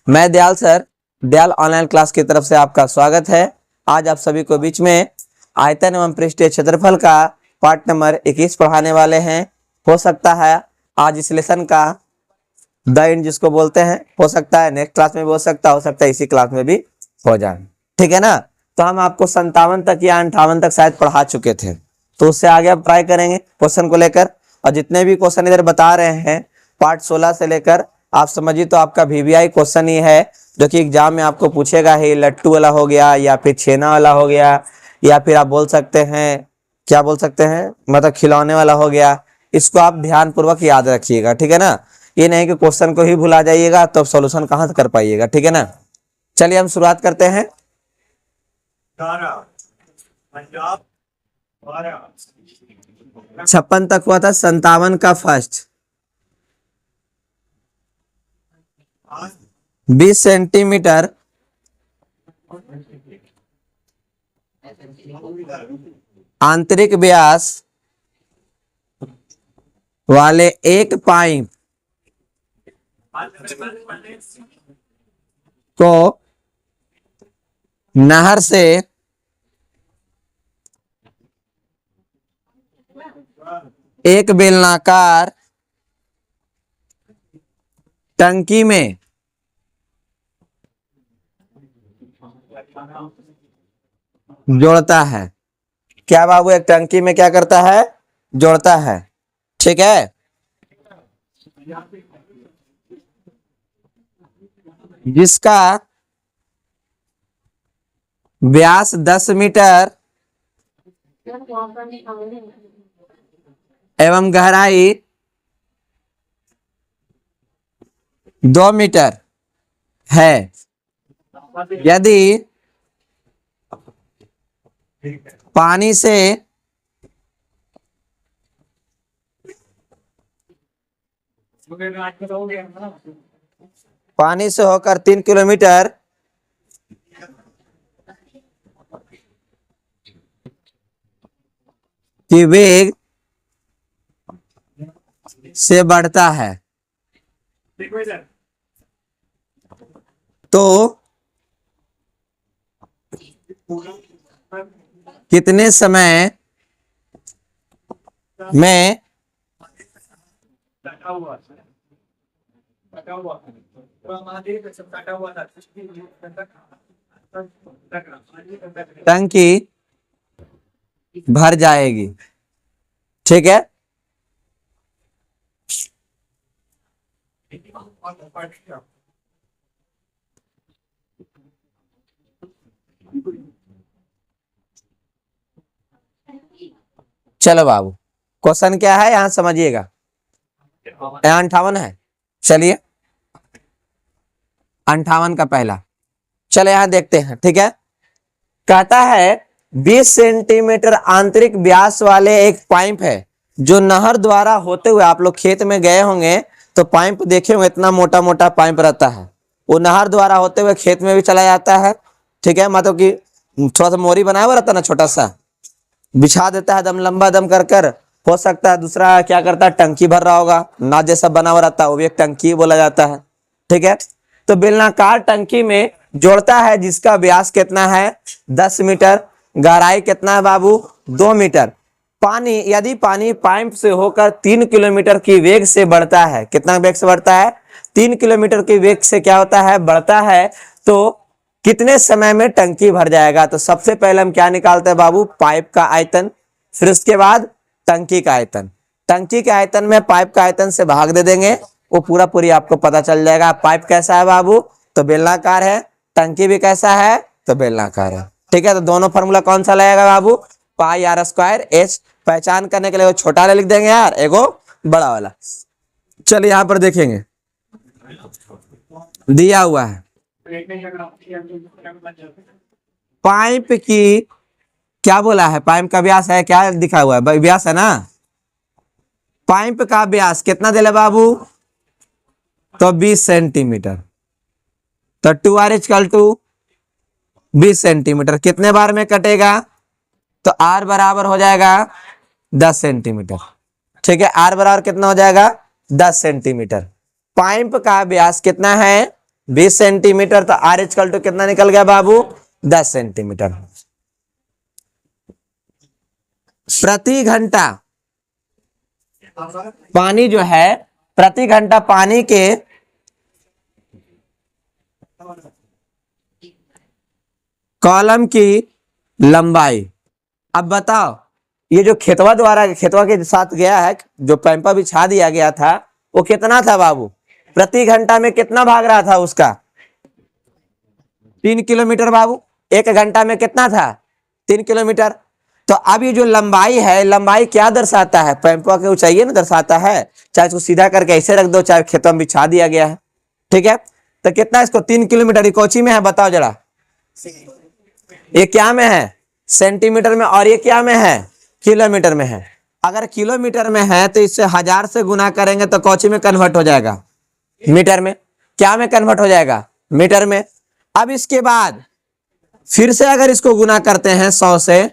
मैं Dayal sir, Dayal online class की तरफ से आपका स्वागत है। आज आप सभी को बीच में आयतन एवं पृष्ठीय क्षेत्रफल का पार्ट नंबर 21 पढ़ाने वाले हैं। हो सकता है आज इस लेसन का द एंड जिसको बोलते हैं, हो सकता है नेक्स्ट क्लास में भी हो सकता है इसी क्लास में भी हो जाए। ठीक है ना। तो हम आपको 57 तक या 58 तक शायद पढ़ा चुके थे, तो उससे आगे आप ट्राई करेंगे क्वेश्चन को लेकर। और जितने भी क्वेश्चन इधर बता रहे हैं पार्ट 16 से लेकर आप समझिए तो आपका वीवीआई क्वेश्चन ही है, जो कि एग्जाम में आपको पूछेगा ही। लट्टू वाला हो गया या फिर छेना वाला हो गया, या फिर आप बोल सकते हैं क्या बोल सकते हैं, मतलब खिलौने वाला हो गया। इसको आप ध्यान पूर्वक याद रखिएगा, ठीक है ना। ये नहीं कि क्वेश्चन को ही भुला जाइएगा तो सॉल्यूशन कहां से कर पाइएगा, ठीक है ना। चलिए हम शुरुआत करते हैं। 56 तक हुआ था, 57 का फर्स्ट 20 सेंटीमीटर आंतरिक व्यास वाले एक पाइप को नहर से एक बेलनाकार टंकी में जोड़ता है। क्या बाबू, एक टंकी में क्या करता है? जोड़ता है, ठीक है। जिसका व्यास 10 मीटर एवं गहराई 2 मीटर है। यदि पानी से होकर 3 किलोमीटर की वेग से बढ़ता है तो कितने समय में टंकी भर जाएगी? ठीक है। चलो बाबू, क्वेश्चन क्या है यहां समझिएगा। 58 है। चलिए 58 का पहला, चलो यहां देखते हैं, ठीक है। कहता है 20 सेंटीमीटर आंतरिक व्यास वाले एक पाइप है जो नहर द्वारा होते हुए, आप लोग खेत में गए होंगे तो पाइप देखे होंगे, इतना मोटा मोटा पाइप रहता है, वो नहर द्वारा होते हुए खेत में भी चला जाता है, ठीक है। मतलब कि थोड़ा सा मोरी बनाया हुआ रहता है ना, छोटा सा बिछा देता है दम लंबा दम कर कर। हो सकता है दूसरा क्या करता है, टंकी भर रहा होगा, ना जैसा बना हुआ रहता है वो भी एक टंकी बोला जाता है, ठीक है। तो बेलनाकार टंकी में जोड़ता है जिसका व्यास कितना है 10 मीटर, गहराई कितना है बाबू 2 मीटर। पानी, यदि पानी पाइप से होकर 3 किलोमीटर की वेग से बढ़ता है, कितना वेग से बढ़ता है 3 किलोमीटर की वेग से क्या होता है, बढ़ता है, तो कितने समय में टंकी भर जाएगा। तो सबसे पहले हम क्या निकालते हैं बाबू, पाइप का आयतन, फिर उसके बाद टंकी का आयतन। टंकी के आयतन में पाइप का आयतन से भाग दे देंगे, वो पूरा पूरी आपको पता चल जाएगा। पाइप कैसा है बाबू, तो बेलनाकार है, टंकी भी कैसा है, तो बेलनाकार है, ठीक है। तो दोनों फॉर्मूला कौन सा लगेगा बाबू, पाई आर स्क्वायर एच। पहचान करने के लिए वो छोटा वाला लिख देंगे यार, एगो बड़ा वाला। चलिए यहां पर देखेंगे दिया हुआ है पाइप की, क्या बोला है, पाइप का व्यास है, क्या दिखा हुआ है, व्यास है ना। पाइप का व्यास कितना दे बाबू, तो 20 सेंटीमीटर। तो 2r = 20 सेंटीमीटर कितने बार में कटेगा, तो r बराबर हो जाएगा 10 सेंटीमीटर, ठीक है। r बराबर कितना हो जाएगा 10 सेंटीमीटर। पाइप का व्यास कितना है 20 सेंटीमीटर, तो आर इक्वल टू कितना निकल गया बाबू? 10 सेंटीमीटर। प्रति घंटा पानी जो है, प्रति घंटा पानी के कॉलम की लंबाई। अब बताओ, ये जो खेतवा के साथ गया है, जो पैंपा बिछा दिया गया था, वो कितना था बाबू? प्रति घंटा में कितना भाग रहा था उसका? 3 किलोमीटर बाबू। 1 घंटा में कितना था? 3 किलोमीटर। तो अब ये जो लंबाई है, लंबाई क्या दर्शाता है? पैंपा की ऊंचाई ना दर्शाता है। चाहे इसको सीधा करके ऐसे रख दो, चाहे खेतों में बिछा दिया गया है, ठीक है। तो कितना इसको? 3 किलोमीटर। ये कोची में है बताओ जरा? ये क्या में है? सेंटीमीटर में। और ये क्या में है? किलोमीटर में है। अगर किलोमीटर में है तो इससे 1000 से गुना करेंगे तो कोची में कन्वर्ट हो जाएगा? मीटर में। क्या में कन्वर्ट हो जाएगा? मीटर में। अब इसके बाद फिर से अगर इसको गुना करते हैं 100 से,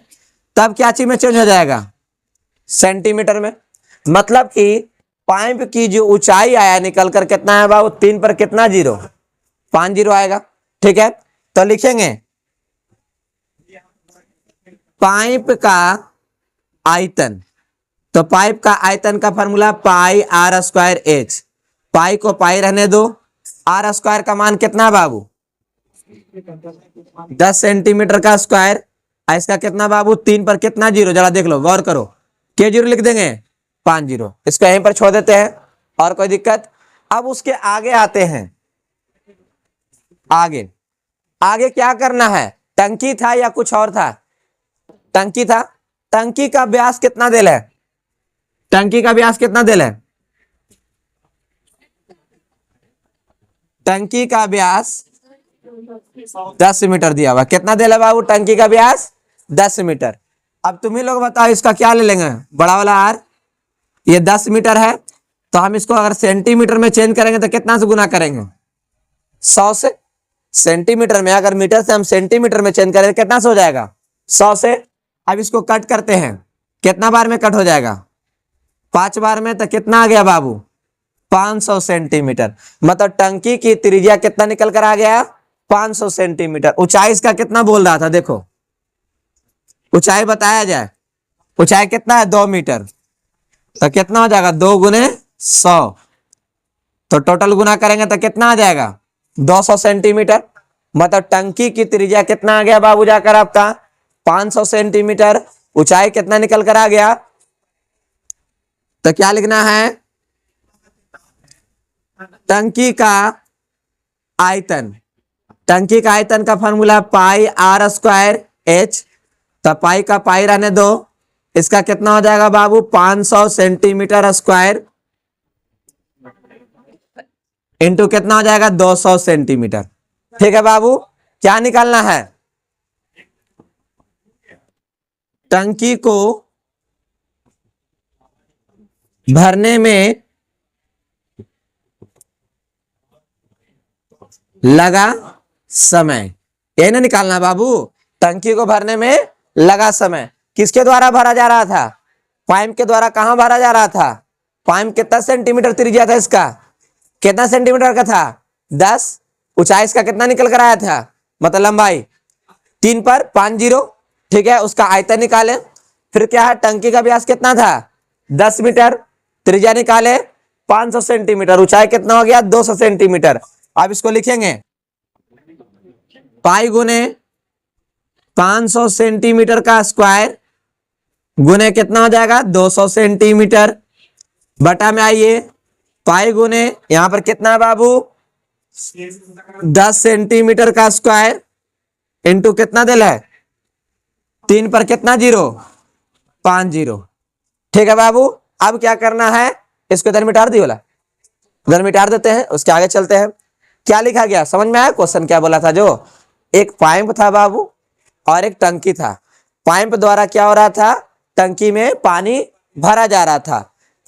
तब क्या चीज में चेंज हो जाएगा? सेंटीमीटर में। मतलब कि पाइप की जो ऊंचाई आया निकल कर कितना है बाबू? 3 पर कितना जीरो? 5 जीरो आएगा, ठीक है। तो लिखेंगे पाइप का आयतन। तो पाइप का आयतन का formula pi r square h. Pi को पाई रहने दो, आर स्क्वायर का मान कितना बाबू? 10 सेंटीमीटर का स्क्वायर। इसका कितना बाबू? 3 पर कितना जीरो? जरा देख लो, गौर करो। के जीरो लिख देंगे? 5 जीरो। इसको यहीं पर छोड़ देते हैं, और कोई दिक्कत? अब उसके आगे आते हैं। आगे आगे क्या करना है? टंकी था या कुछ और था? टंकी था। टंकी का व्यास कितना देल है? टंकी का व्यास कितना देल है? टंकी का व्यास 10 मीटर दिया हुआ। कितना देल है बाबू टंकी का व्यास? 10 मीटर। अब तुम ही लोग बताओ इसका क्या ले लेंगे? बड़ा वाला आर। ये 10 मीटर है, तो हम इसको अगर सेंटीमीटर में चेंज करेंगे तो कितना से गुना करेंगे? 100 से। सेंटीमीटर में, अगर मीटर से हम सेंटीमीटर में चेंज करें कितना से हो जाएगा? 100 से। अब इसको कट करते हैं, कितना बार में कट हो जाएगा? 5 बार में। तो कितना आ गया बाबू? 500 सेंटीमीटर। मतलब टंकी की त्रिज्या कितना निकल कर आ गया? 500 सेंटीमीटर। ऊंचाई इसका कितना बोल रहा था? देखो ऊंचाई बताया जाए। ऊंचाई कितना है? 2 मीटर। तो कितना हो जाएगा? 2 गुने 100। तो टोटल गुना करेंगे तो कितना आ जाएगा? 200 सेंटीमीटर। मतलब टंकी की त्रिज्या कितना आ गया बाबू जाकर आपका? 500 सेंटीमीटर। ऊंचाई कितना निकल कर आ गया? तो क्या लिखना है? टंकी का आयतन। टंकी का आयतन का formula pi r square h. तो पाई का पाई रहने दो। इसका कितना हो जाएगा बाबू? 500 सेंटीमीटर स्क्वायर इंटू कितना हो जाएगा? 200 सेंटीमीटर। ठीक है बाबू, क्या निकालना है? टंकी को भरने में लगा समय। यही ना निकालना बाबू? टंकी को भरने में लगा समय। किसके द्वारा भरा जा रहा था? पाइप के द्वारा। कहां भरा जा रहा था? पाइप कितना सेंटीमीटर त्रिज्या था इसका? कितना सेंटीमीटर का था? 10। ऊंचाई इसका कितना निकल कर आया था? मतलब लंबाई 3 पर 5 जीरो, ठीक है। उसका आयतन निकाले। फिर क्या है? टंकी का व्यास कितना था? 10 मीटर। त्रिज्या निकाले 500 सेंटीमीटर। ऊंचाई कितना हो गया? 200 सेंटीमीटर। अब इसको लिखेंगे पाई गुने 500 सेंटीमीटर का स्क्वायर गुने कितना हो जाएगा? 200 सेंटीमीटर। बटा में आइए, पाई गुने यहां पर कितना है बाबू? 10 सेंटीमीटर का स्क्वायर इंटू कितना दिल है? 3 पर कितना जीरो? 5 जीरो। ठीक है बाबू। अब क्या करना है? इसको इधर मिटार दी वाला, इधर मिटार देते हैं। उसके आगे चलते हैं। क्या लिखा गया समझ में आया? क्वेश्चन क्या बोला था? जो एक पाइप था बाबू और एक टंकी था। पाइप द्वारा क्या हो रहा था? टंकी में पानी भरा जा रहा था।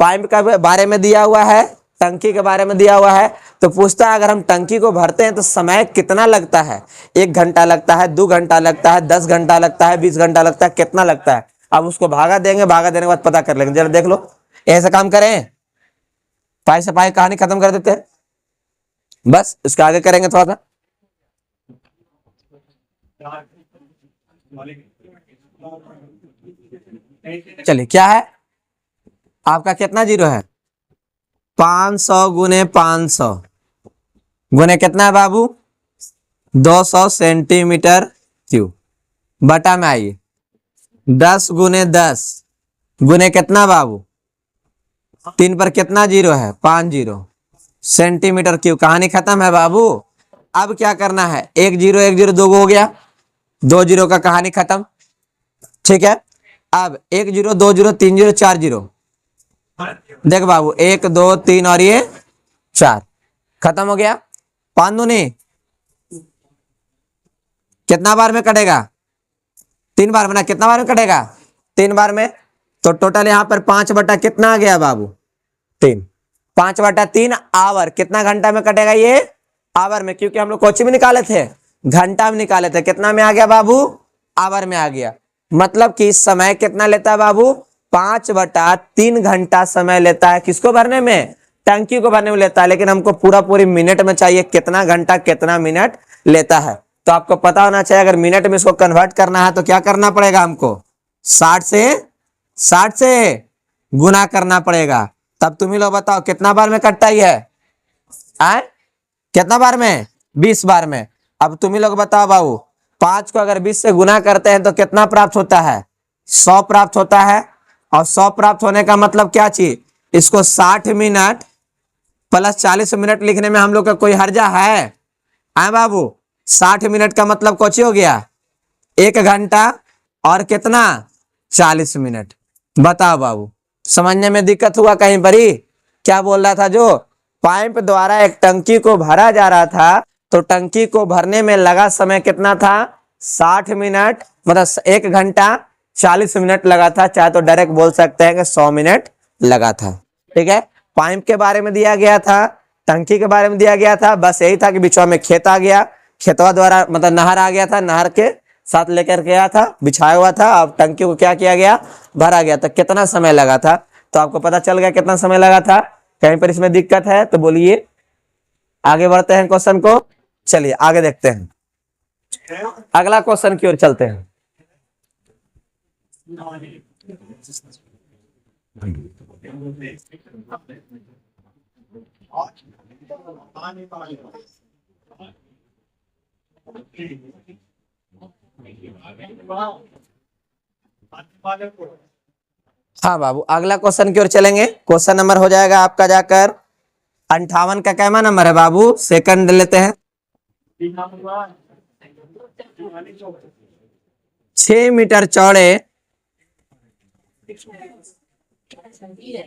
पाइप का बारे में दिया हुआ है, टंकी के बारे में दिया हुआ है। तो पूछता है अगर हम टंकी को भरते हैं तो समय कितना लगता है? 1 घंटा लगता है, 2 घंटा लगता है, 10 घंटा लगता है, 20 घंटा लगता है, कितना लगता है? अब उसको भागा देंगे, भागा देने के बाद पता कर लेंगे। जरा देख लो, ऐसा काम करें, पाई से पाई कहानी खत्म कर देते हैं। बस इसका आगे करेंगे थोड़ा सा। चलिए क्या है आपका, कितना जीरो है, 500 गुने 500 गुने कितना है बाबू, 200 सेंटीमीटर क्यूब, बटा में आइए 10 गुने 10 गुने कितना बाबू, 3 पर कितना जीरो है, 5 जीरो, सेंटीमीटर क्यूब। कहानी खत्म है बाबू। अब क्या करना है, 1 जीरो 2 हो गया, 2 जीरो का कहानी खत्म। ठीक है, अब 1 जीरो 2 जीरो 3 जीरो 4 जीरो, देख बाबू 1 2 3 और ये 4, खत्म हो गया। 5 दूनी कितना बार में कटेगा, 3 बार में ना, कितना बार में कटेगा, 3 बार में। तो टोटल यहाँ पर 5 बटा कितना आ गया बाबू, 3, 5 बटा 3 आवर, कितना घंटा में कटेगा ये, आवर में, क्योंकि हम लोग कोची में निकाले थे, घंटा में निकाले थे, कितना में आ गया बाबू, आवर में आ गया। मतलब कि समय कितना लेता है बाबू, 5 बटा 3 घंटा समय लेता है, किसको भरने में, टंकी को भरने में लेता है। लेकिन हमको पूरी मिनट में चाहिए, कितना घंटा कितना मिनट लेता है। तो आपको पता होना चाहिए, अगर मिनट में इसको कन्वर्ट करना है तो क्या करना पड़ेगा हमको, 60 से गुना करना पड़ेगा। तब तुम ही लोग बताओ कितना बार में कटता ही है, कितना बार में, 20 बार में। अब तुम ही लोग बताओ बाबू, 5 को अगर 20 से गुना करते हैं तो कितना प्राप्त होता है, 100 प्राप्त होता है। और 100 प्राप्त होने का मतलब क्या चीज, इसको 60 मिनट प्लस 40 मिनट लिखने में हम लोग का कोई हर्जा है, बाबू। 60 मिनट का मतलब कुछ हो गया, 1 घंटा और कितना, 40 मिनट। बताओ बाबू, समझने में दिक्कत हुआ कहीं पर ही, क्या बोल रहा था, जो पाइप द्वारा एक टंकी को भरा जा रहा था, तो टंकी को भरने में लगा समय कितना था, 60 मिनट, मतलब 1 घंटा 40 मिनट लगा था, चाहे तो डायरेक्ट बोल सकते हैं कि 100 मिनट लगा था। ठीक है, पाइप के बारे में दिया गया था, टंकी के बारे में दिया गया था, बस यही था कि बीच में खेत आ गया, खेतवा द्वारा मतलब नहर आ गया था, नहर के साथ लेकर गया था, बिछाया हुआ था, अब टंकी को क्या किया गया, भरा गया। तो कितना समय लगा था, तो आपको पता चल गया कितना समय लगा था। कहीं पर इसमें दिक्कत है तो बोलिए, आगे बढ़ते हैं क्वेश्चन को। चलिए आगे देखते हैं, अगला क्वेश्चन की ओर चलते हैं। हाँ बाबू, अगला क्वेश्चन की ओर चलेंगे। क्वेश्चन नंबर हो जाएगा आपका जाकर 58 का, कैमा नंबर है बाबू, सेकंड लेते हैं। 6 मीटर चौड़े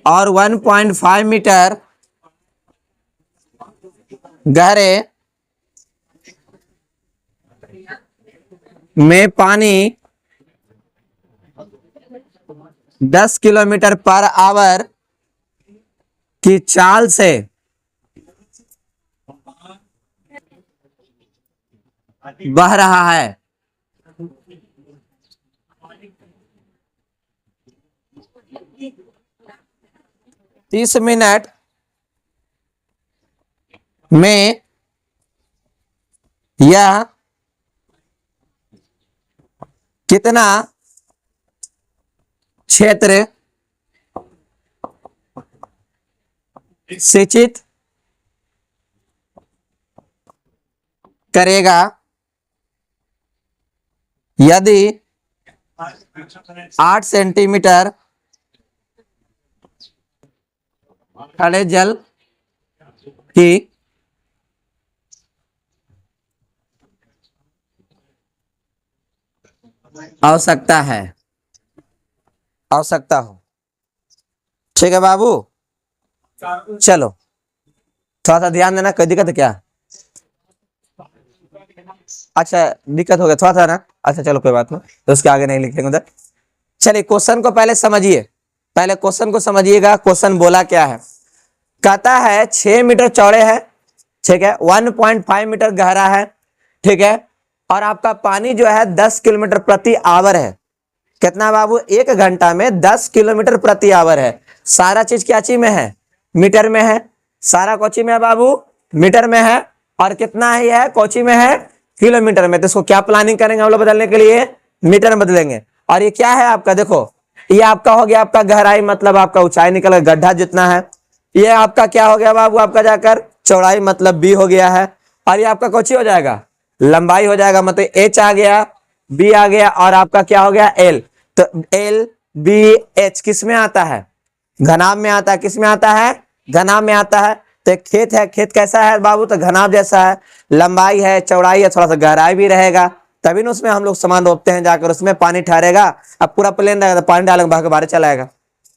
और 1.5 मीटर गहरे में पानी 10 किलोमीटर पर आवर की चाल से बह रहा है। 30 मिनट में यह कितना क्षेत्र सिंचित करेगा यदि 8 सेंटीमीटर खड़े जल की आवश्यकता है, आवश्यकता हो। ठीक है बाबू, चलो थोड़ा सा ध्यान देना, कोई दिक्कत है क्या, अच्छा दिक्कत हो गया थोड़ा सा ना, अच्छा चलो कोई बात नहीं, तो उसके आगे नहीं लिखेंगे उधर। चलिए क्वेश्चन को पहले समझिए, पहले क्वेश्चन को समझिएगा। क्वेश्चन बोला क्या है, कहता है 6 मीटर चौड़े है, ठीक है, 1.5 मीटर गहरा है, ठीक है, और आपका पानी जो है 10 किलोमीटर प्रति आवर है। कितना बाबू, 1 घंटा में 10 किलोमीटर प्रति आवर है। सारा चीज क्या चीज में है, मीटर में है। सारा कोची में है बाबू, मीटर में है और कितना ही है कोची में है किलोमीटर में। तो इसको क्या प्लानिंग करेंगे हम लोग बदलने के लिए, मीटर में बदलेंगे। और ये क्या है आपका, देखो ये आपका हो गया आपका गहराई, मतलब आपका ऊंचाई निकल गया, गड्ढा जितना है। ये आपका क्या हो गया बाबू, आपका जाकर चौड़ाई मतलब बी हो गया है। और ये आपका कोची हो जाएगा, लंबाई हो जाएगा, मतलब एच आ गया, बी आ गया, और आपका क्या हो गया एल। तो एल बी एच किस में आता है, घनाभ में आता है। किस में आता है, घनाभ में आता है। तो एक खेत है, खेत कैसा है बाबू, तो घनाभ जैसा है, लंबाई है, चौड़ाई है, थोड़ा सा गहराई भी रहेगा, तभी ना उसमें हम लोग सामान रोपते हैं जाकर, उसमें पानी ठहरेगा। अब पूरा प्लेन रहेगा तो पानी डालेंगे भाग बाहर चला आएगा,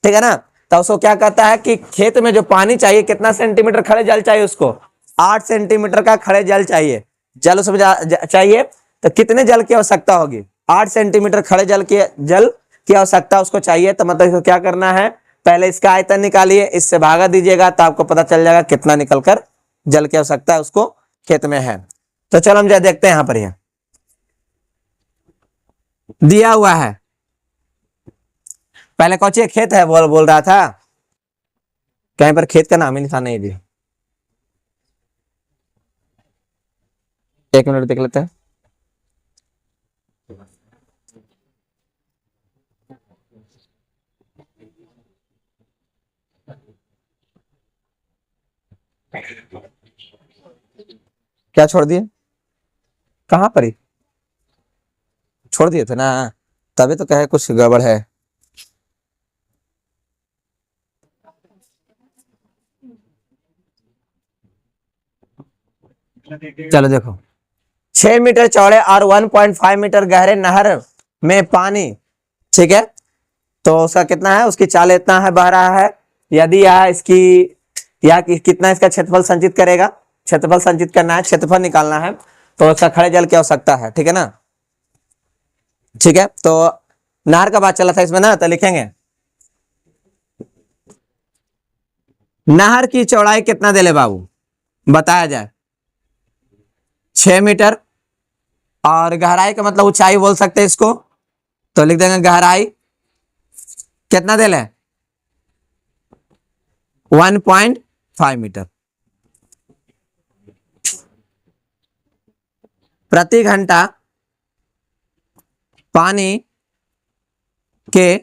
ठीक है ना। तो उसको क्या कहता है कि खेत में जो पानी चाहिए, कितना सेंटीमीटर खड़े जल चाहिए उसको, 8 सेंटीमीटर का खड़े जल चाहिए, जल उसमें चाहिए। तो कितने जल की आवश्यकता होगी, 8 सेंटीमीटर खड़े जल की आवश्यकता उसको चाहिए। तो मतलब इसको क्या करना है, पहले इसका आयतन निकालिए, इससे भागा दीजिएगा तो आपको पता चल जाएगा कितना निकलकर जल की आवश्यकता है उसको खेत में है। तो चलो हम देखते हैं, यहां पर यह दिया हुआ है। पहले कौन सी खेत है बोल रहा था, कहीं पर खेत का नाम ही नहीं था, नहीं दिया। एक मिनट देख लेते हैं। क्या छोड़ दिए, कहां पर ही छोड़ दिए थे ना, तभी तो कहे कुछ गड़बड़ है। चलो देखो, 6 मीटर चौड़े और 1.5 मीटर गहरे नहर में पानी, ठीक है। तो उसका कितना है, उसकी चाल इतना है बह रहा है। यदि यह इसकी कितना इसका क्षेत्रफल संचित करेगा, क्षेत्रफल संचित करना है, क्षेत्रफल निकालना है, तो उसका खड़े जल की आवश्यकता है, ठीक है ना। ठीक है, तो नहर का बात चला था इसमें ना, तो लिखेंगे नहर की चौड़ाई कितना दे ले बाबू, बताया जाए 6 मीटर, और गहराई का मतलब ऊंचाई बोल सकते हैं इसको, तो लिख देंगे गहराई कितना दे ले 1.5 मीटर। प्रति घंटा पानी के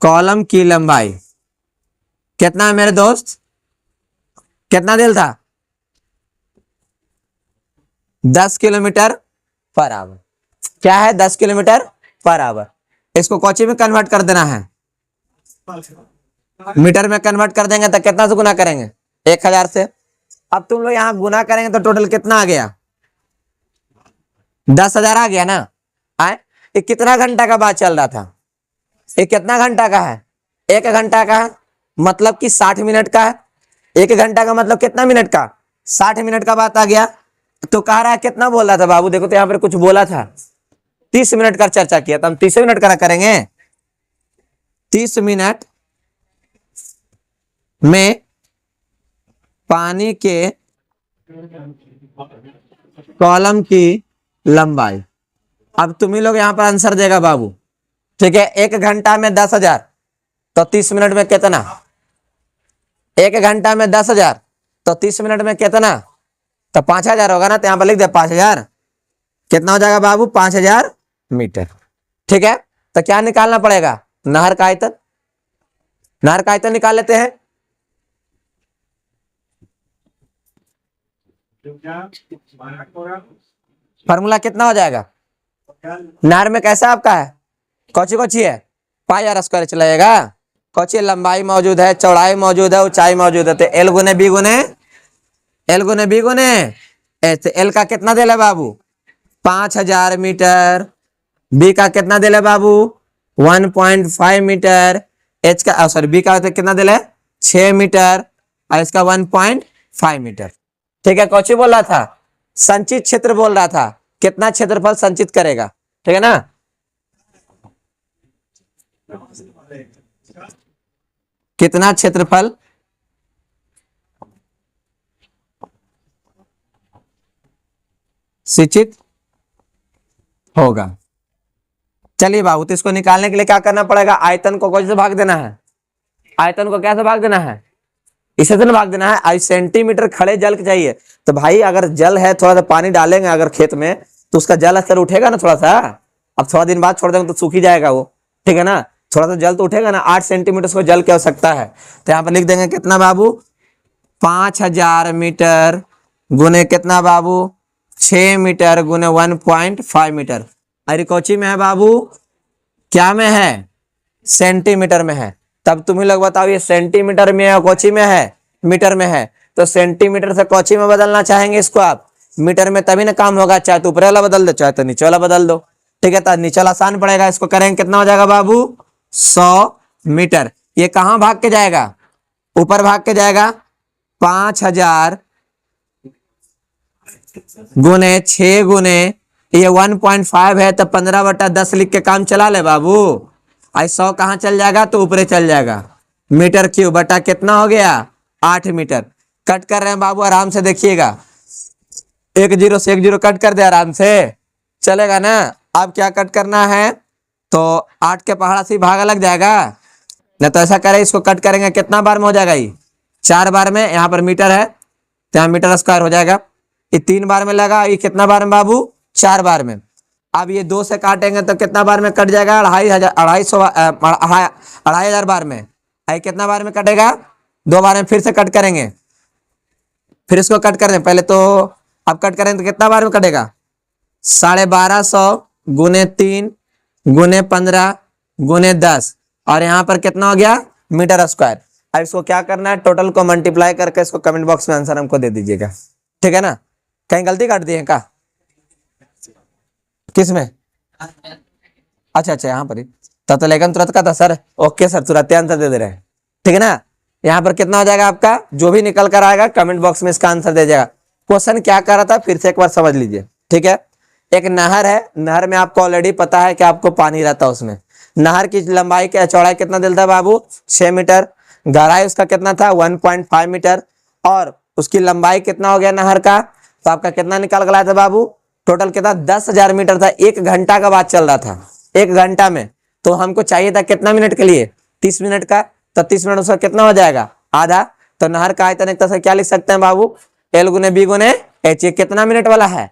कॉलम की लंबाई कितना है मेरे दोस्त, कितना दिल था, 10 किलोमीटर पर आवर। क्या है, 10 किलोमीटर पर आवर। इसको कोची में कन्वर्ट कर देना है, मीटर में कन्वर्ट कर देंगे तो कितना से गुना करेंगे, 1000 से। अब तुम लोग यहां गुना करेंगे तो टोटल कितना आ गया, 10,000 आ गया ना। आए, ये कितना घंटा का बात चल रहा था, ये कितना घंटा का है, 1 घंटा का है, मतलब कि 60 मिनट का है। 1 घंटा का मतलब कितना मिनट का, 60 मिनट का बात आ गया। तो कह रहा है कितना बोल रहा था बाबू, देखो तो यहाँ पर कुछ बोला था, 30 मिनट का चर्चा किया, तो हम 30 मिनट का करेंगे। 30 मिनट में पानी के कॉलम की लंबाई। अब तुम ही लोग यहां पर आंसर देगा बाबू, ठीक है। 1 घंटा में 10,000, तो 30 मिनट में कितना, 1 घंटा में 10,000, तो 30 मिनट में कितना, तो 5,000 होगा ना। तो यहां पर लिख दे 5,000, कितना हो जाएगा बाबू, 5,000 मीटर, ठीक है। तो क्या निकालना पड़ेगा, नहर का आयतन, नहर का आयतन निकाल लेते हैं। फार्मूला कितना हो जाएगा, नहर में कैसा आपका है, कौची कौची है, पाई आर स्क्वायर चलाएगा, कौची लंबाई मौजूद है, चौड़ाई मौजूद है, ऊंचाई मौजूद है। तो एल गुने बी गुने एल गुने बी गुने एच। एल का कितना दे ले बाबू, 5,000 मीटर। बी का कितना दे ले बाबू, 1.5 मीटर। एच का सॉरी बी का कितना दे ले 6 मीटर, और इसका 1.5 मीटर, ठीक है। कौची बोल रहा था, संचित क्षेत्र बोल रहा था, कितना क्षेत्रफल संचित करेगा, ठीक है ना। कितना क्षेत्रफल सिंचित होगा। चलिए बाबू, तो इसको निकालने के लिए क्या करना पड़ेगा, आयतन को कैसे भाग देना है, आयतन को कैसे भाग देना है, इसे तो ना भाग देना है। 8 सेंटीमीटर खड़े जल के चाहिए। तो भाई अगर जल है, थोड़ा सा पानी डालेंगे अगर खेत में, तो उसका जल स्तर उठेगा ना थोड़ा सा। अब थोड़ा दिन बाद छोड़ देंगे तो सूख ही जाएगा वो, ठीक है ना। थोड़ा सा जल तो उठेगा ना। 8 सेंटीमीटर को जल की आवश्यकता है। तो यहाँ पर लिख देंगे कितना बाबू, 5000 मीटर गुने कितना बाबू, 6 मीटर गुने 1.5 मीटर। अरे कोची में है बाबू, क्या में है, सेंटीमीटर में है। तब तुम ही लोग बताओ ये सेंटीमीटर में है कोची में है, मीटर में है। तो सेंटीमीटर से कोची में बदलना चाहेंगे इसको आप, मीटर में, तभी ना काम होगा। चाहे तो ऊपर वाला बदल दो, चाहे तो नीचे वाला बदल दो, ठीक है। तो नीचे वाला आसान पड़ेगा। इसको करेंगे कितना हो जाएगा बाबू, 100 मीटर। ये कहां भाग के जाएगा, ऊपर भाग के जाएगा। 5000 गुने 6 गुने ये 1.5 है, तो 15/10 लिख के काम चला ले बाबू। आई 100 कहाँ चल जाएगा, तो ऊपरे चल जाएगा। मीटर क्यूब बटा कितना हो गया, 8 मीटर। कट कर रहे हैं बाबू, आराम से देखिएगा। 1 0 से 1 0 कट कर दे, आराम से चलेगा ना। अब क्या कट करना है, तो 8 के पहाड़ा से भागा लग जाएगा ना। तो ऐसा करें, इसको कट करेंगे कितना बार में हो जाएगा, ये 4 बार में। यहाँ पर मीटर है तो यहाँ मीटर स्क्वायर हो जाएगा। ये 3 बार में लगा, ये कितना बार में बाबू, 4 बार में। अब ये 2 से काटेंगे तो कितना बार में कट जाएगा, 2500 बार में। आई कितना बार में कटेगा, 2 बार में। फिर से कट करेंगे, फिर इसको कट कर दें पहले तो। अब कट करें तो कितना बार में कटेगा, 1250 गुने 3 गुने 15 गुने 10, और यहाँ पर कितना हो गया, मीटर स्क्वायर। अब इसको क्या करना है, टोटल को मल्टीप्लाई करके इसको कमेंट बॉक्स में आंसर हमको दे दीजिएगा, ठीक है ना। कहीं गलती काट दी है क्या, किस में, अच्छा अच्छा यहाँ पर ही। तब तो लेकिन तुरंत का था सर, ओके सर, तुरंत आंसर दे रहे हैं, ठीक है ना। यहाँ पर कितना हो जाएगा आपका, जो भी निकल कर आएगा कमेंट बॉक्स में इसका आंसर दे जाएगा। क्वेश्चन क्या कर रहा था फिर से एक बार समझ लीजिए, ठीक है। एक नहर है, नहर में आपको ऑलरेडी पता है कि आपको पानी रहता है उसमें। नहर की लंबाई क्या, चौड़ाई कितना दिलता है बाबू, 6 मीटर। गहराई उसका कितना था, 1.5 मीटर। और उसकी लंबाई कितना हो गया नहर का, तो आपका कितना निकल गया था बाबू, टोटल कितना, 10,000 मीटर था। 1 घंटा का बात चल रहा था, 1 घंटा में। तो हमको चाहिए था कितना मिनट के लिए, 30 मिनट का। तो 30 मिनट उसका कितना हो जाएगा, आधा। तो नहर का आयतन एक तरह से क्या लिख सकते हैं बाबू, L गुने B गुने H। ये कितना मिनट वाला है,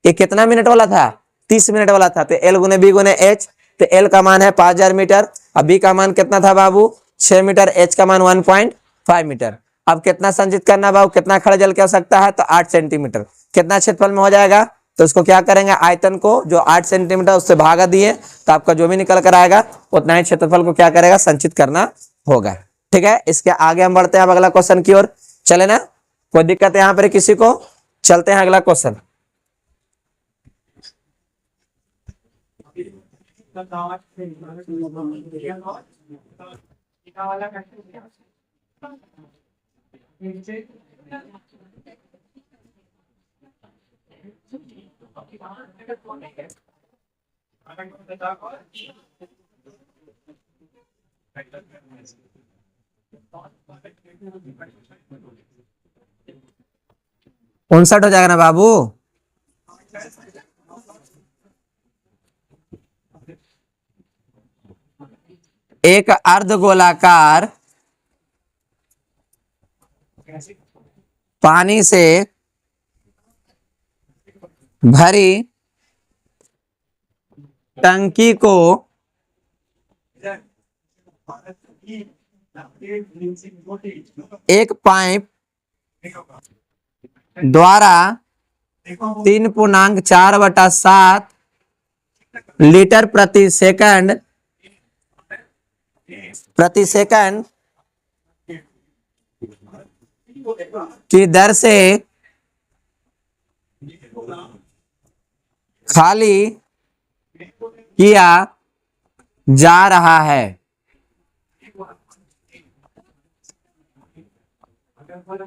ये कितना मिनट वाला था, 30 मिनट वाला था। तो L गुने B गुने H। तो L का मान है 5000 मीटर, अब B का मान कितना था बाबू, 6 मीटर, H का मान 1.5 मीटर। अब कितना संचित करना बाबू, कितना खड़े जल की आवश्यकता है, तो 8 सेंटीमीटर। कितना क्षेत्रफल में हो जाएगा, तो इसको क्या करेंगे, आयतन को जो 8 सेंटीमीटर उससे भागा दिए, तो आपका जो भी निकल कर आएगा उतना ही क्षेत्रफल को क्या करेगा, संचित करना होगा, ठीक है। इसके आगे हम बढ़ते हैं अब अगला क्वेश्चन की ओर, चले ना, कोई दिक्कत है यहाँ पर किसी को, चलते हैं अगला क्वेश्चन। उनसठ हो जाएगा ना बाबू, एक अर्धगोलाकार पानी से भरी टंकी को एक पाइप द्वारा 3.4/7 लीटर प्रति सेकंड की दर से खाली किया जा रहा है।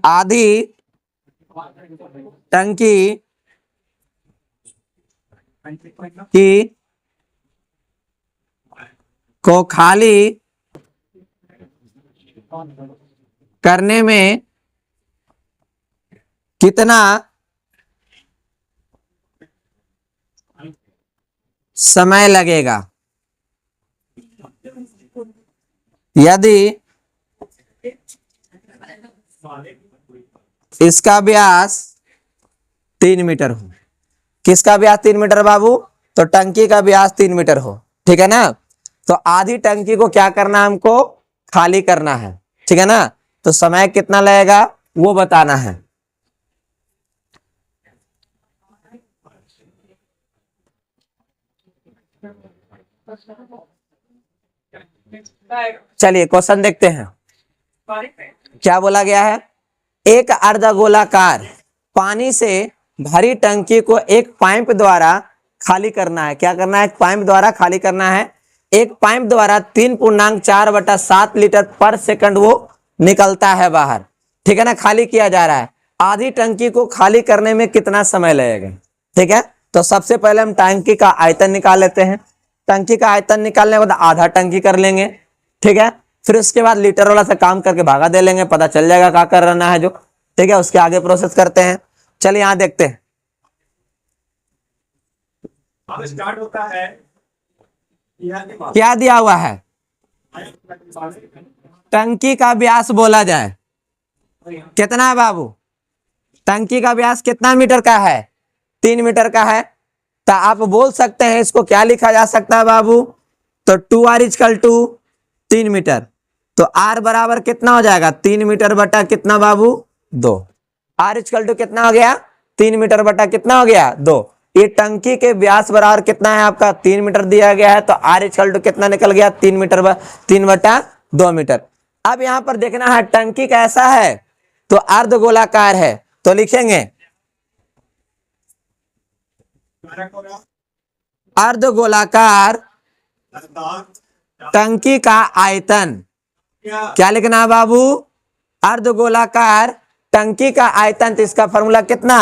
आधी टंकी की को खाली करने में कितना समय लगेगा। यदि इसका व्यास 3 मीटर हो। किसका व्यास 3 मीटर बाबू? तो टंकी का व्यास 3 मीटर हो, ठीक है ना। तो आधी टंकी को क्या करना है हमको? खाली करना है, ठीक है ना। तो समय कितना लगेगा वो बताना है। चलिए क्वेश्चन देखते हैं, क्या बोला गया है। एक अर्धगोलाकार पानी से भरी टंकी को एक पाइप द्वारा खाली करना है। क्या करना है? एक पाइप द्वारा खाली करना है। एक पाइप द्वारा 3.4/7 लीटर पर सेकंड वो निकलता है बाहर, ठीक है ना, खाली किया जा रहा है। आधी टंकी को खाली करने में कितना समय लगेगा? ठीक है, तो सबसे पहले हम टंकी का आयतन निकाल लेते हैं। टंकी का आयतन निकालने के बाद आधा टंकी कर लेंगे, ठीक है। फिर उसके बाद लीटर वाला से काम करके भागा दे लेंगे, पता चल जाएगा क्या करना है जो, ठीक है। उसके आगे प्रोसेस करते हैं। चलिए यहां देखते हैं, स्टार्ट होता है। क्या दिया हुआ है? टंकी का व्यास बोला जाए कितना है बाबू? टंकी का व्यास कितना मीटर का है? 3 मीटर का है। तो आप बोल सकते हैं इसको क्या लिखा जा सकता है बाबू? तो 2r = 3 मीटर। तो r बराबर कितना हो जाएगा? 3 मीटर बटा कितना बाबू? 2। r = कितना हो गया? 3 मीटर बटा कितना हो गया? 2। ये टंकी के व्यास बराबर कितना है आपका? 3 मीटर दिया गया है। तो r = कितना निकल गया? 3 बटा 2 मीटर। अब यहां पर देखना है टंकी कैसा है, तो अर्धगोलाकार है। तो लिखेंगे अर्धगोलाकार टंकी का आयतन। क्या लिखना है बाबू? अर्धगोलाकार टंकी का आयतन। तो इसका फॉर्मूला कितना?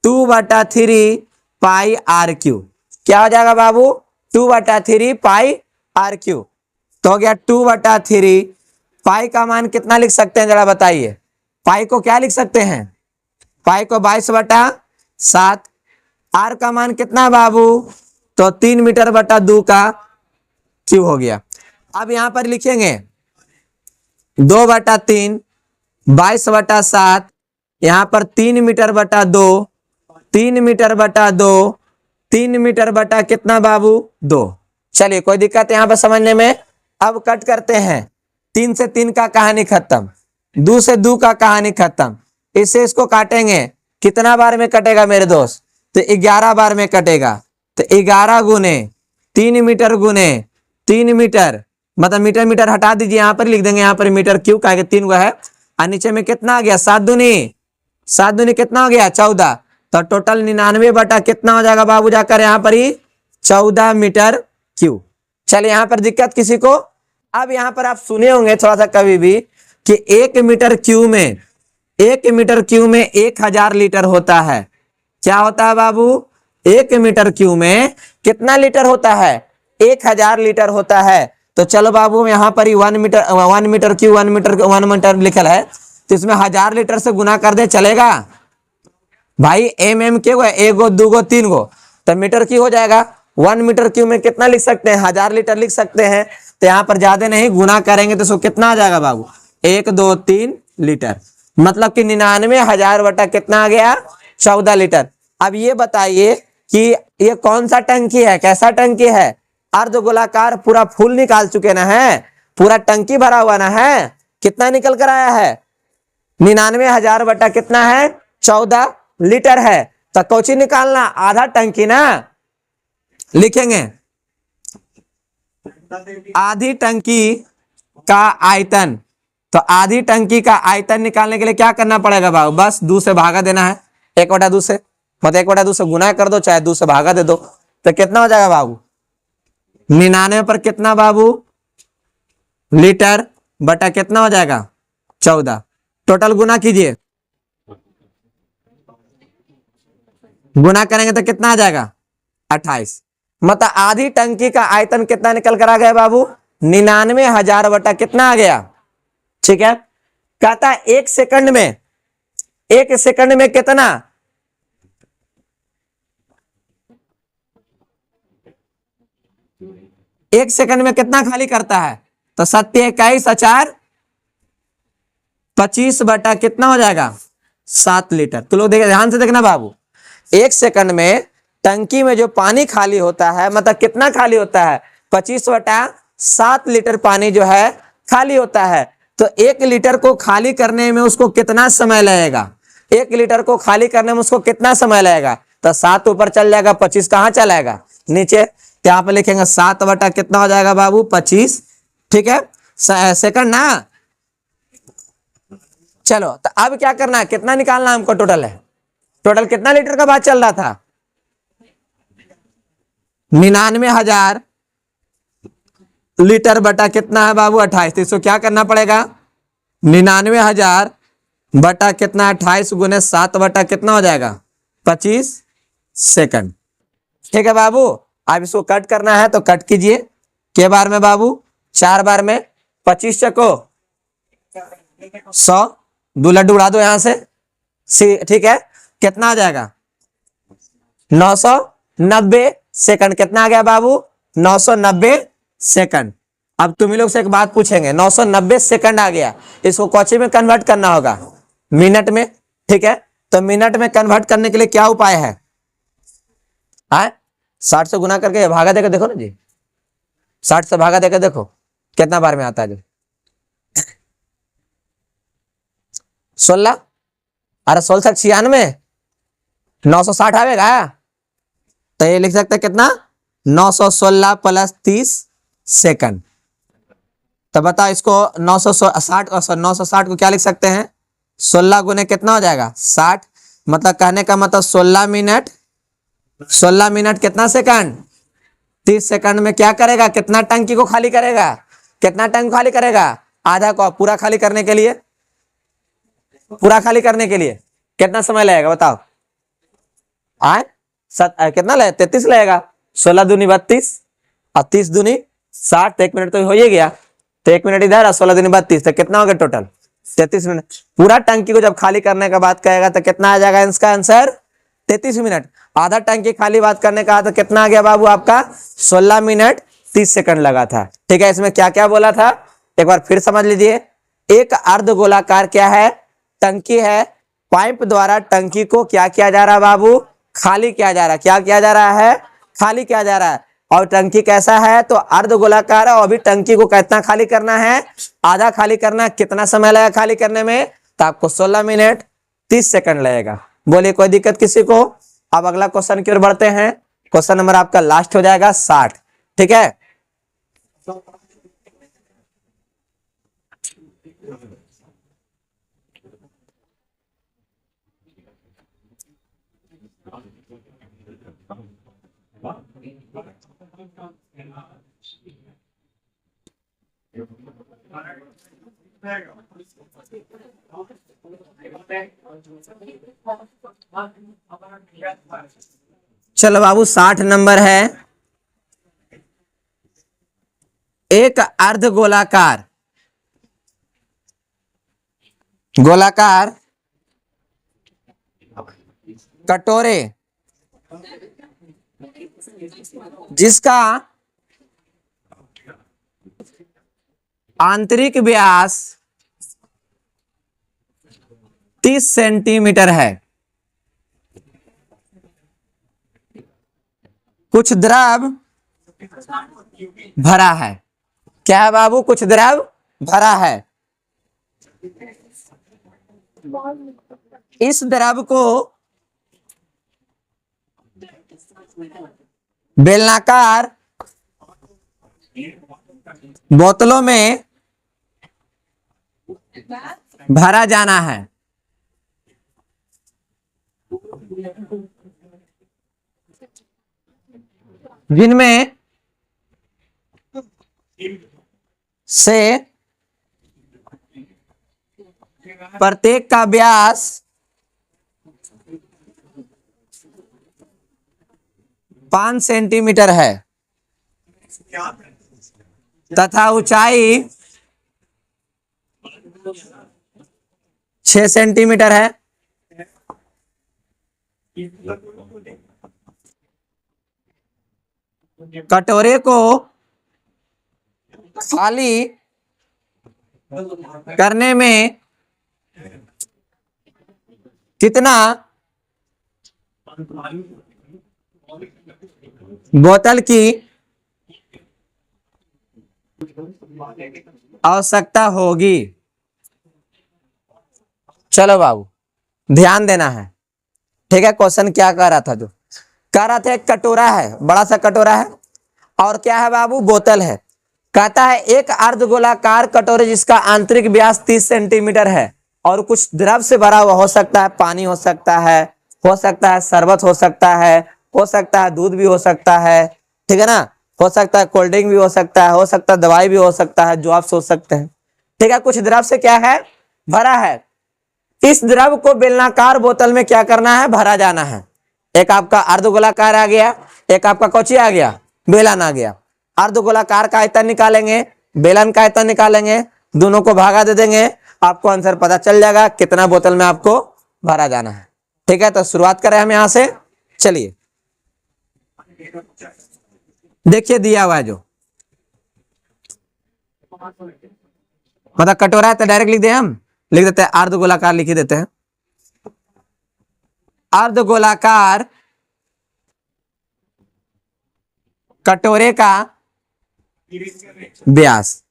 2/3 πr3। क्या हो जाएगा बाबू? 2/3 πr3। तो हो गया 2/3। पाई का मान कितना लिख सकते हैं जरा बताइए। पाई को क्या लिख सकते हैं? पाई को 22/7। आर का मान कितना बाबू? तो 3 मीटर बटा 2 का क्यू हो गया। अब यहां पर लिखेंगे 2/3 22/7, यहां पर 3 मीटर बटा 2, 3 मीटर बटा 2, 3 मीटर बटा कितना बाबू? 2। चलिए कोई दिक्कत यहां पर समझने में। अब कट करते हैं। 3 से 3 का कहानी खत्म, 2 से 2 का कहानी खत्म। इससे इसको काटेंगे, कितना बार में कटेगा मेरे दोस्त? तो 11 बार में कटेगा। तो 11 गुने 3 मीटर गुने 3 मीटर, मतलब मीटर मीटर हटा दीजिए, यहां पर लिख देंगे यहां पर मीटर क्यों, का 3 है। और नीचे में कितना आ गया? 7 दूनी कितना हो गया? 14। तो टोटल 99 बटा कितना हो जाएगा बाबू जाकर यहाँ पर ही? 14 मीटर क्यू। चलिए यहां पर दिक्कत किसी को? अब यहां पर आप सुने होंगे थोड़ा सा कभी भी कि 1 मीटर क्यू में 1000 लीटर होता है। क्या होता है बाबू? 1 मीटर क्यू में कितना लीटर होता है? 1000 लीटर होता है। तो चलो बाबू यहाँ पर ही 1 मीटर क्यू 1 मीटर लिखल है, तो इसमें 1000 लीटर से गुना कर दे, चलेगा भाई? एम के गो, 1 गो 2 गो 3 गो, तो मीटर क्यू हो जाएगा। 1 मीटर क्यू में कितना लिख सकते हैं? 1000 लीटर लिख सकते हैं। तो यहाँ पर ज्यादा नहीं, गुना करेंगे तो कितना आ जाएगा बाबू? 1 2 3 लीटर, मतलब कि 99,000 बटा कितना आ गया? 14 लीटर। अब ये बताइए कि ये कौन सा टंकी है, कैसा टंकी है? अर्धगोलाकार, पूरा फुल निकाल चुके ना है, पूरा टंकी भरा हुआ ना है। कितना निकल कर आया है? 99,000 बटा कितना है? 14 लीटर है। तो कौची निकालना? आधा टंकी ना। लिखेंगे आधी टंकी का आयतन। तो आधी टंकी का आयतन निकालने के लिए क्या करना पड़ेगा बाबू? बस 2 से भागा देना है, 1/2 से, मतलब 1/2 से गुना कर दो, चाहे 2 से भागा दे दो। तो कितना हो जाएगा बाबू? 99 पर कितना बाबू? लीटर बटा कितना हो जाएगा? 14। टोटल गुना कीजिए, गुना करेंगे तो कितना आ जाएगा? 28। मतलब आधी टंकी का आयतन कितना निकल कर आ गया बाबू? 99,000 बटा कितना आ गया? ठीक है। कहता है 1 सेकंड में, 1 सेकंड में कितना? 1 सेकंड में कितना खाली करता है? तो 27 × 4 25 बटा कितना हो जाएगा 7 लीटर। तो लोग देखे, ध्यान से देखना बाबू, 1 सेकंड में टंकी में जो पानी खाली होता है, मतलब कितना खाली होता है, 25 बटा 7 लीटर पानी जो है खाली होता है। तो 1 लीटर को खाली करने में उसको कितना समय लगेगा, 1 लीटर को खाली करने में उसको कितना समय लगेगा। तो 7 ऊपर चल जाएगा, 25 कहाँ चलाएगा नीचे। तो यहाँ पे लिखेंगे 7 बटा कितना हो जाएगा बाबू 25, ठीक है सेकंड ना। चलो तो अब क्या करना है, कितना निकालना है हमको, टोटल है, टोटल कितना लीटर का बात चल रहा था, 99,000 लीटर बटा कितना है बाबू 28। तो इसको क्या करना पड़ेगा, 99,000 बटा कितना 28 गुने 7 बटा कितना हो जाएगा 25 सेकंड। ठीक है बाबू, अब इसको कट करना है तो कट कीजिए। के बार में बाबू, 4 बार में, 25 चको 100, 2 लड्डू उड़ा दो यहां से, ठीक है, कितना आ जाएगा 990 सेकंड। कितना आ गया बाबू 990 सेकंड। अब तुम लोग से एक बात पूछेंगे, 990 सेकंड आ गया, इसको कौची में कन्वर्ट करना होगा, मिनट में, ठीक है। तो मिनट में कन्वर्ट करने के लिए क्या उपाय है, 60 से गुना करके भागा देकर देखो ना जी, 60 से भागा देकर देखो कितना बार में आता है जो 16, अरे 1696, 960 आवेगा। तो ये लिख सकते हैं कितना 916 प्लस 30 सेकंड। तो बताओ इसको 960 को क्या लिख सकते हैं, 16 गुने कितना हो जाएगा 60, मतलब कहने का मतलब 16 मिनट, 16 मिनट कितना सेकंड 30 सेकंड में क्या करेगा, कितना टंकी को खाली करेगा, कितना टंकी खाली करेगा, आधा को। पूरा खाली करने के लिए, पूरा खाली करने के लिए कितना समय लगेगा बताओ, कितना लगेगा 33 लगेगा, 16 दूनी 32 और 30 दूनी 60, तो 1 मिनट तो हो ही गया। तो 1 मिनट इधर और 16 दूनी 32, तो कितना हो गया टोटल 33 मिनट। पूरा टंकी को जब खाली करने का बात कहेगा तो कितना आ जाएगा इसका आंसर 33 मिनट। आधा टंकी खाली बात करने का तो कितना आ गया बाबू आपका 16 मिनट 30 सेकंड लगा था। ठीक है, इसमें क्या क्या बोला था एक बार फिर समझ लीजिए। एक अर्धगोलाकार क्या है, टंकी है, पाइप द्वारा टंकी को क्या किया जा रहा है बाबू, खाली किया जा रहा है। क्या किया जा रहा है, खाली किया जा रहा है। और टंकी कैसा है, तो अर्धगोलाकार है, और अभी टंकी को कितना खाली करना है, आधा खाली करना है। कितना समय लगेगा खाली करने में, तो आपको 16 मिनट 30 सेकंड लगेगा। बोलिए कोई दिक्कत किसी को। अब अगला क्वेश्चन की ओर बढ़ते हैं। क्वेश्चन नंबर आपका लास्ट हो जाएगा 60। ठीक है, चलो बाबू 60 नंबर है। एक अर्धगोलाकार गोलाकार कटोरे जिसका आंतरिक व्यास 30 सेंटीमीटर है, कुछ द्रव भरा है। क्या है बाबू, कुछ द्रव भरा है। इस द्रव को बेलनाकार बोतलों में भरा जाना है। जिनमें से प्रत्येक का व्यास 5 सेंटीमीटर है तथा ऊंचाई 6 सेंटीमीटर है। कटोरे को खाली करने में कितना बोतल की आवश्यकता होगी। चलो बाबू ध्यान देना है, ठीक है। क्वेश्चन क्या कह रहा था, जो कह रहा था एक कटोरा है, बड़ा सा कटोरा है, और क्या है बाबू, बोतल है। कहता है एक अर्धगोलाकार कटोरे जिसका आंतरिक व्यास 30 सेंटीमीटर है और कुछ द्रव से भरा हुआ, हो सकता है पानी, हो सकता है शरबत, हो सकता है दूध भी हो सकता है, ठीक है ना, हो सकता है कोल्ड ड्रिंक भी हो सकता है दवाई भी हो सकता है, जो आप सोच सकते हैं, ठीक है। कुछ द्रव से क्या है, भरा है। इस द्रव को बेलनाकार बोतल में क्या करना है, भरा जाना है। एक आपका अर्धगोलाकार आ गया, एक आपका कौची आ गया, बेलन आ गया। अर्धगोलाकार का आयतन निकालेंगे, बेलन का आयतन निकालेंगे, दोनों को भागा दे देंगे, आपको आंसर पता चल जाएगा कितना बोतल में आपको भरा जाना है, ठीक है। तो शुरुआत करें हम यहां से, चलिए देखिए दिया हुआ है जो, मतलब कटोरा है तो डायरेक्ट लिख दे, हम लिख देते हैं अर्धगोलाकार, लिख ही देते हैं अर्धगोलाकार कटोरे का व्यास।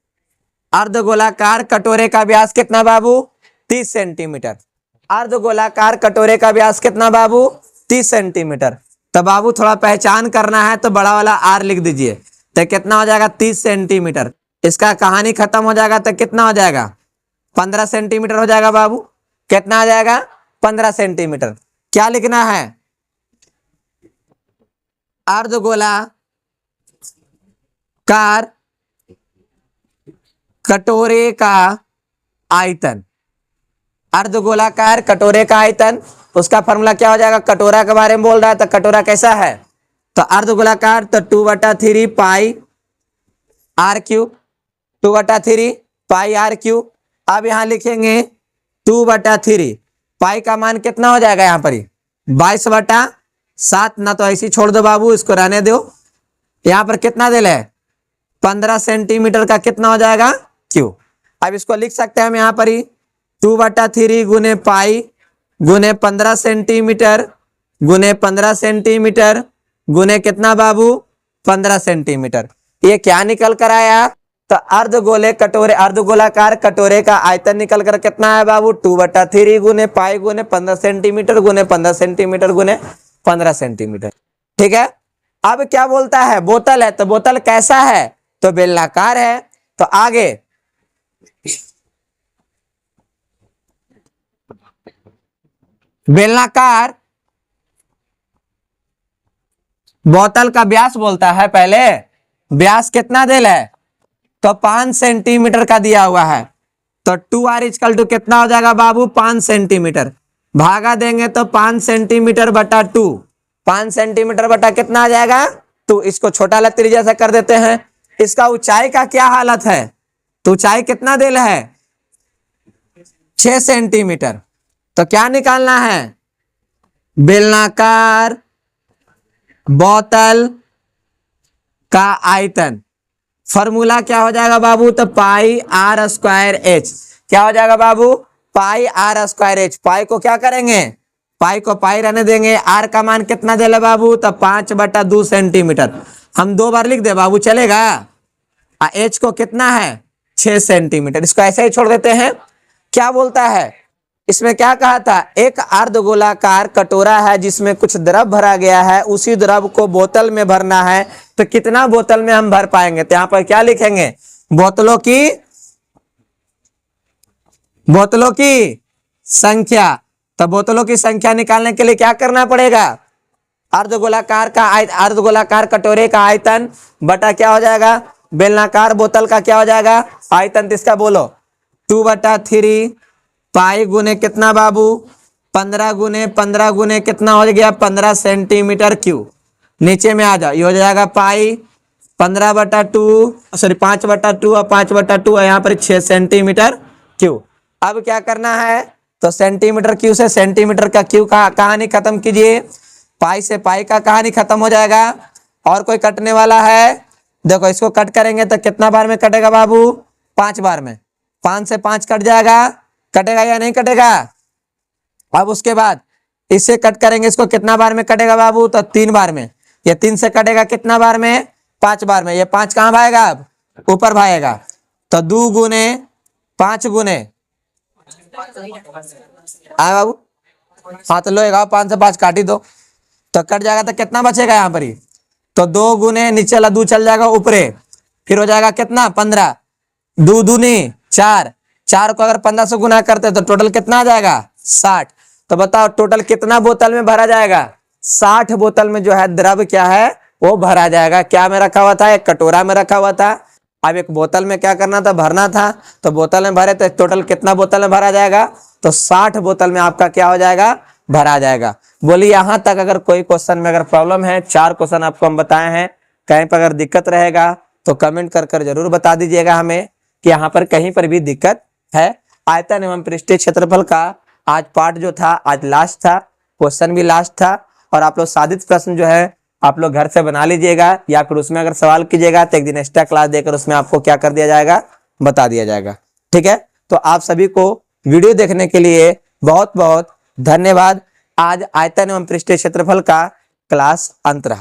अर्धगोलाकार कटोरे का व्यास कितना बाबू, 30 सेंटीमीटर। अर्धगोलाकार कटोरे का व्यास कितना बाबू, 30 सेंटीमीटर। तो बाबू थोड़ा पहचान करना है तो बड़ा वाला आर लिख दीजिए, तो कितना हो जाएगा 30 सेंटीमीटर। इसका कहानी खत्म हो जाएगा तो कितना हो जाएगा, 15 सेंटीमीटर हो जाएगा बाबू। कितना आ जाएगा, 15 सेंटीमीटर। क्या लिखना है, अर्धगोलाकार कटोरे का आयतन। अर्धगोलाकार कटोरे का आयतन, उसका फॉर्मूला क्या हो जाएगा, कटोरा के बारे में बोल रहा है तो कटोरा कैसा है, तो अर्धगोलाकार, तो 2/3 pi r cube, 2/3 pi r cube. अब यहां लिखेंगे 2/3, पाई का मान कितना हो जाएगा यहाँ पर, 22/7, ना तो ऐसे छोड़ दो बाबू, इसको रहने दो। यहाँ पर कितना दिल है, 15 सेंटीमीटर का कितना हो जाएगा क्यू। अब इसको लिख सकते हैं हम यहाँ पर ही 2/3 गुने पाई गुने 15 सेंटीमीटर गुने 15 सेंटीमीटर गुने कितना बाबू, 15 सेंटीमीटर। ये क्या निकल कर आया, तो अर्धगोलाकार कटोरे का आयतन निकल कर कितना है बाबू, 2/3 गुने पाई गुने 15 सेंटीमीटर गुने 15 सेंटीमीटर गुने 15 सेंटीमीटर, ठीक है। अब क्या बोलता है, बोतल है, तो बोतल कैसा है, तो बेलनाकार है। तो आगे बेलनाकार बोतल का व्यास बोलता है, पहले व्यास कितना दिल है, तो 5 सेंटीमीटर का दिया हुआ है। तो 2r इक्वल टू कितना हो जाएगा बाबू, 5 सेंटीमीटर। भागा देंगे तो 5 सेंटीमीटर बटा 2, 5 सेंटीमीटर बटा कितना आ जाएगा, तो इसको छोटा लत्ती जैसा कर देते हैं। इसका ऊंचाई का क्या हालत है, तो ऊंचाई कितना दिल है, 6 सेंटीमीटर। तो क्या निकालना है, बेलनाकार बोतल का आयतन। फॉर्मूला क्या हो जाएगा बाबू, तो पाई आर स्क्वायर एच। क्या हो जाएगा बाबू, पाई आर स्क्वायर एच। पाई को क्या करेंगे, पाई को पाई रहने देंगे। आर का मान कितना दे बाबू, तो 5/2 सेंटीमीटर। हम 2 बार लिख दे बाबू, चलेगा। एच को कितना है, 6 सेंटीमीटर। इसको ऐसे ही छोड़ देते हैं। क्या बोलता है, इसमें क्या कहा था, एक अर्धगोलाकार कटोरा है जिसमें कुछ द्रव भरा गया है, उसी द्रव को बोतल में भरना है, तो कितना बोतल में हम भर पाएंगे। तो यहां पर क्या लिखेंगे, बोतलों की संख्या। तो बोतलों की संख्या निकालने के लिए क्या करना पड़ेगा, अर्धगोलाकार कटोरे का आयतन बटा क्या हो जाएगा, बेलनाकार बोतल का क्या हो जाएगा आयतन, तो इसका बोलो 2/3 पाई गुने कितना बाबू, 15 गुने 15 गुने कितना हो गया, 15 सेंटीमीटर क्यूब। नीचे में आ जाओ, ये हो जाएगा पाई 15/2 सॉरी 5/2 और 5/2 है यहाँ पर 6 सेंटीमीटर क्यूब। अब क्या करना है, तो सेंटीमीटर क्यूब से सेंटीमीटर का क्यूब का कहानी खत्म कीजिए, पाई से पाई का कहानी खत्म हो जाएगा। और कोई कटने वाला है, देखो इसको कट करेंगे तो कितना बार में कटेगा बाबू, 5 बार में। 5 से 5 कट जाएगा, कटेगा या नहीं कटेगा? अब उसके बाद इससे कट करेंगे, इसको कितना बार में कटेगा बाबू? तो 3 बार में। ये 3 से कटेगा कितना बार में? 5 बार में। ये 5 कहाँ भागेगा? अब ऊपर भागेगा। तो 2 गुने 5 गुने आए बाबू। हाँ तो लो 5 से 5 काटी दो तो कट जाएगा। तो कितना बचेगा यहाँ पर ही? तो 2 गुने नीचे वाला 2 चल जाएगा ऊपरे, फिर हो जाएगा कितना? 15। 2 दूनी 4, 4 को अगर 15 से गुना करते तो टोटल कितना आ जाएगा? 60। तो बताओ टोटल कितना बोतल में भरा जाएगा? 60 बोतल में जो है द्रव क्या है वो भरा जाएगा। क्या में रखा हुआ था? एक कटोरा में रखा हुआ था। अब एक बोतल में क्या करना था? भरना था। तो बोतल में भरे तो टोटल कितना बोतल में भरा जाएगा? तो 60 बोतल में आपका क्या हो जाएगा? भरा जाएगा। बोलिए यहां तक अगर कोई क्वेश्चन में अगर प्रॉब्लम है, 4 क्वेश्चन आपको हम बताए हैं, कहीं पर अगर दिक्कत रहेगा तो कमेंट कर जरूर बता दीजिएगा हमें कि यहाँ पर कहीं पर भी दिक्कत है। आयतन एवं पृष्ठीय क्षेत्रफल का आज पार्ट जो था आज लास्ट था, क्वेश्चन भी लास्ट था। और आप लोग साधित प्रश्न जो है आप लोग घर से बना लीजिएगा, या फिर उसमें अगर सवाल कीजिएगा तो एक दिन एक्स्ट्रा क्लास देकर उसमें आपको क्या कर दिया जाएगा? बता दिया जाएगा। ठीक है, तो आप सभी को वीडियो देखने के लिए बहुत बहुत धन्यवाद। आज आयतन एवं पृष्ठीय क्षेत्रफल का क्लास अंत रहा।